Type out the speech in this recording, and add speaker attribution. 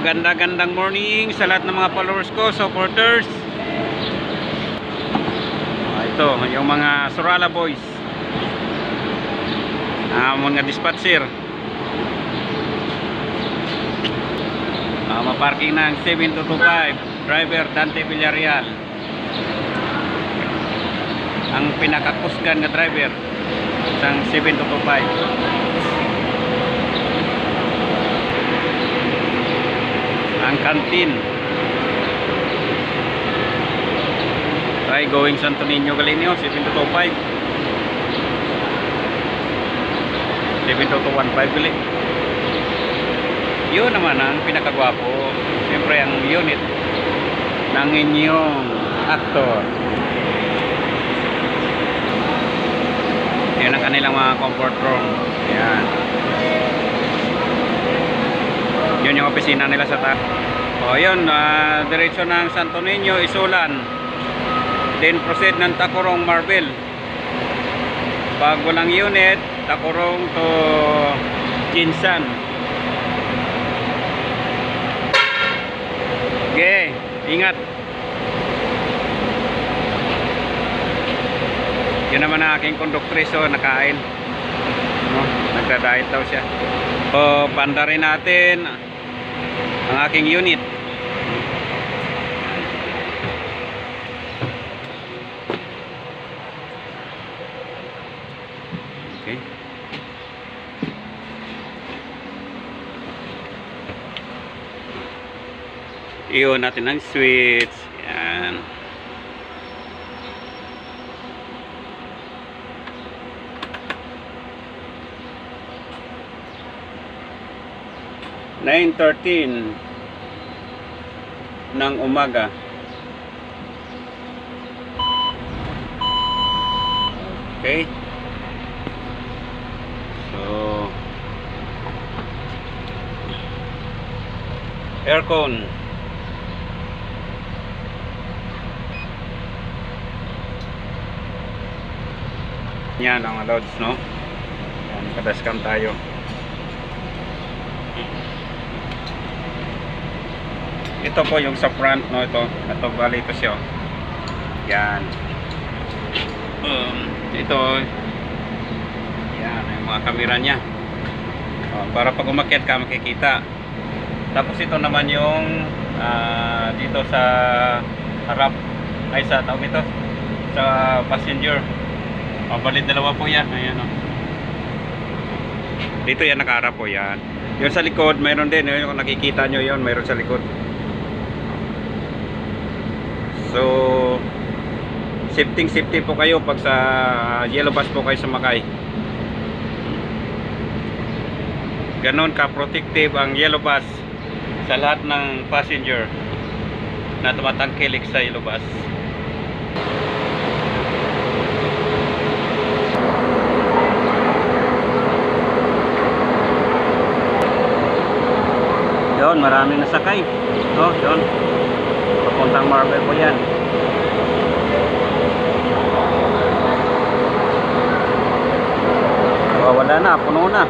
Speaker 1: Gandang morning sa lahat ng mga followers ko, supporters. Ito, yung mga Surala boys. Mga dispatcher. Maparking ng 7225, driver Dante Villarreal. Ang pinakakusgan na driver ng 7225. Ang kantin ay going Santo Niño Galinio 7225 72215 gali. Yun naman ang pinakagwapo, siyempre ang unit ng inyong actor. Yan ang kanilang mga comfort room. Yan, yun yung opisina nila sa taas. Yun, diretso ng Santo Niño, Isulan, then proceed ng Tacorong, Marvel. Pag walang unit, Tacorong to Jinsan. Okay, ingat. Yun naman ang aking conductress, nakain. Nagda-diet daw siya. Panda rin natin ang aking unit. Okay. Iyon natin ang switch. Yan. (9:13) ng umaga. Okay. So, aircon. Yan ang loads, no? Yan, kadascam tayo. Ito po yung sa front, no? Ito bali ito siya. Yan. Ito. Yan, yung mga kamera niya. Para pag umakyat ka, makikita. Tapos ito naman yung dito sa harap. Ay, sa tawag ito, sa passenger. Bali dalawa po yan. Ayan, o. Dito yan nakaharap po yan. Yung sa likod, mayroon din. Yung nakikita nyo yun, mayroon sa likod. So, safety po kayo pag sa yellow bus po kayo sumakay. Ganon ka protective ang yellow bus sa lahat ng passenger na tumatangkilik sa yellow bus. Yun, maraming nasakay. Yun, papuntang Marvel po yan. Wala na, puno na.